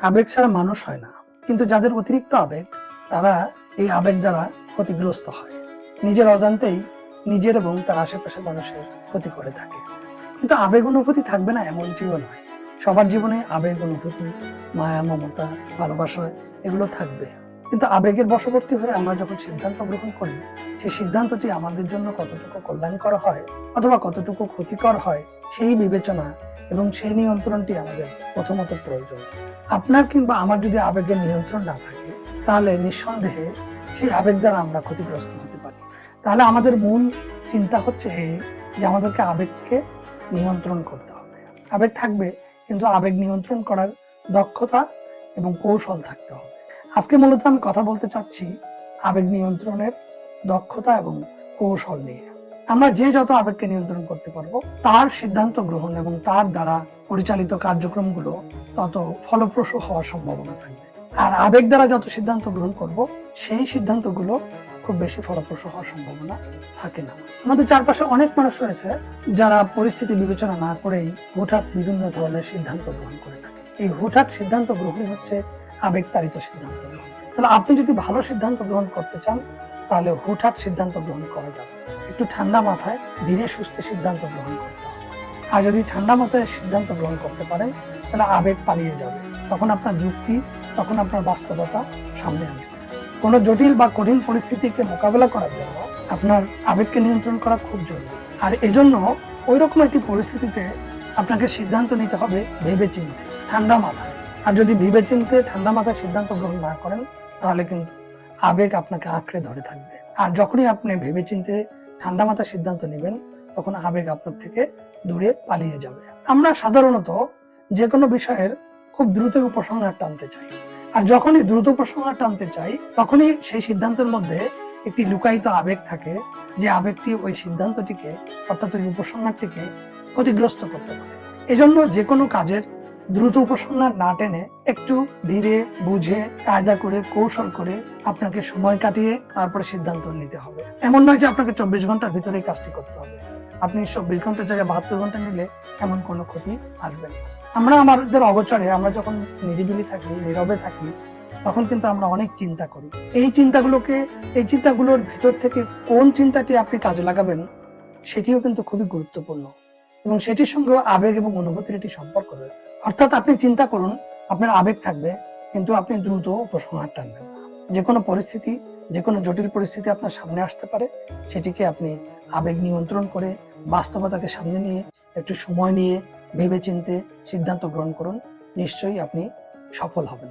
আবেগ ছাড়া মানুষ হয় না, কিন্তু যাদের অতিরিক্ত আবেগ তারা এই আবেগ দ্বারা ক্ষতিগ্রস্ত হয়, নিজের অজান্তেই নিজের এবং তার আশেপাশের মানুষের ক্ষতি করে থাকে। কিন্তু আবেগ অনুভূতি থাকবে না এমনটিও নয়। সবার জীবনে আবেগ অনুভূতি, মায়া, মমতা, ভালোবাসা এগুলো থাকবে। কিন্তু আবেগের বশবর্তী হয়ে আমরা যখন সিদ্ধান্ত গ্রহণ করি, সেই সিদ্ধান্তটি আমাদের জন্য কতটুকু কল্যাণকর হয় অথবা কতটুকু ক্ষতিকর হয়, সেই বিবেচনা এবং সেই নিয়ন্ত্রণটি আমাদের প্রথমত প্রয়োজন। আপনার কিংবা আমার যদি আবেগের নিয়ন্ত্রণ না থাকে, তাহলে নিঃসন্দেহে সেই আবেগ দ্বারা আমরা ক্ষতিগ্রস্ত হতে পারি। তাহলে আমাদের মূল চিন্তা হচ্ছে এই যে আমাদেরকে আবেগকে নিয়ন্ত্রণ করতে হবে। আবেগ থাকবে, কিন্তু আবেগ নিয়ন্ত্রণ করার দক্ষতা এবং কৌশল থাকতে হবে। আজকে মূলত আমি কথা বলতে চাচ্ছি আবেগ নিয়ন্ত্রণের দক্ষতা এবং কৌশল নিয়ে। আমরা যে যত আবেগকে নিয়ন্ত্রণ করতে পারবো, তার সিদ্ধান্ত গ্রহণ এবং তার দ্বারা পরিচালিত কার্যক্রমগুলো তত ফলপ্রসূ হওয়ার সম্ভাবনা থাকবে। আর আবেগ দ্বারা যত সিদ্ধান্ত গ্রহণ করব, সেই সিদ্ধান্তগুলো খুব বেশি ফলপ্রসূ হওয়ার সম্ভাবনা থাকে না। আমাদের চারপাশে অনেক মানুষ রয়েছে যারা পরিস্থিতি বিবেচনা না করেই হুটহাট বিভিন্ন ধরনের সিদ্ধান্ত গ্রহণ করে থাকে। এই হুটহাট সিদ্ধান্ত গ্রহণই হচ্ছে আবেগতাড়িত সিদ্ধান্ত গ্রহণ। তাহলে আপনি যদি ভালো সিদ্ধান্ত গ্রহণ করতে চান, তাহলে হুটহাট সিদ্ধান্ত গ্রহণ করা যাবে। একটু ঠান্ডা মাথায় ধীরে সুস্থে সিদ্ধান্ত গ্রহণ করতে হবে। আর যদি ঠান্ডা মাথায় সিদ্ধান্ত গ্রহণ করতে পারেন, তাহলে আবেগ পালিয়ে যাবে। তখন আপনার যুক্তি, তখন আপনার বাস্তবতা সামনে আসবে। কোনো জটিল বা কঠিন পরিস্থিতিকে মোকাবেলা করার জন্য আপনার আবেগকে নিয়ন্ত্রণ করা খুব জরুরি। আর এজন্য ওই রকম একটি পরিস্থিতিতে আপনাকে সিদ্ধান্ত নিতে হবে ভেবে চিন্তে, ঠান্ডা মাথায়। আর যদি ভেবে চিন্তে ঠান্ডা মাথায় সিদ্ধান্ত গ্রহণ না করেন, তাহলে কিন্তু আবেগ আপনাকে আঁকড়ে ধরে থাকবে। আর যখনই আপনি ভেবে চিন্তে ঠান্ডা মাথায় সিদ্ধান্ত নেবেন, তখন আবেগ আপনার থেকে দূরে পালিয়ে যাবে। আমরা সাধারণত যে কোনো বিষয়ের খুব দ্রুত উপসংহার টানতে চাই। আর যখনই দ্রুত উপসংহার টানতে চাই, তখনই সেই সিদ্ধান্তের মধ্যে একটি লুকায়িত আবেগ থাকে, যে আবেগটি ওই সিদ্ধান্তটিকে অর্থাৎ ওই উপসংহারটিকে ক্ষতিগ্রস্ত করতে পারে। এজন্য যে কোনো কাজের দ্রুত উপসংহার না টেনে একটু ধীরে বুঝে কায়দা করে কৌশল করে আপনাকে সময় কাটিয়ে তারপরে সিদ্ধান্ত নিতে হবে। এমন নয় যে আপনাকে 24 ঘন্টার ভিতরেই কাজটি করতে হবে। আপনি 24 ঘন্টার জায়গায় 72 ঘন্টা নিলে এমন কোনো ক্ষতি আসবে না। আমরা আমাদের অগোচরে, আমরা যখন নিরিবিলি থাকি, নীরবে থাকি, তখন কিন্তু আমরা অনেক চিন্তা করি। এই চিন্তাগুলোর ভিতর থেকে কোন চিন্তাটি আপনি কাজে লাগাবেন, সেটিও কিন্তু খুবই গুরুত্বপূর্ণ এবং সেটির সঙ্গে আবেগ এবং অনুভূতির একটি সম্পর্ক রয়েছে। অর্থাৎ আপনি চিন্তা করুন, আপনার আবেগ থাকবে, কিন্তু আপনি দ্রুত উপসংহার টানবেন না। যে কোনো পরিস্থিতি, যে কোনো জটিল পরিস্থিতি আপনার সামনে আসতে পারে, সেটিকে আপনি আবেগ নিয়ন্ত্রণ করে বাস্তবতাকে সামনে নিয়ে একটু সময় নিয়ে ভেবে চিন্তে সিদ্ধান্ত গ্রহণ করুন। নিশ্চয়ই আপনি সফল হবেন।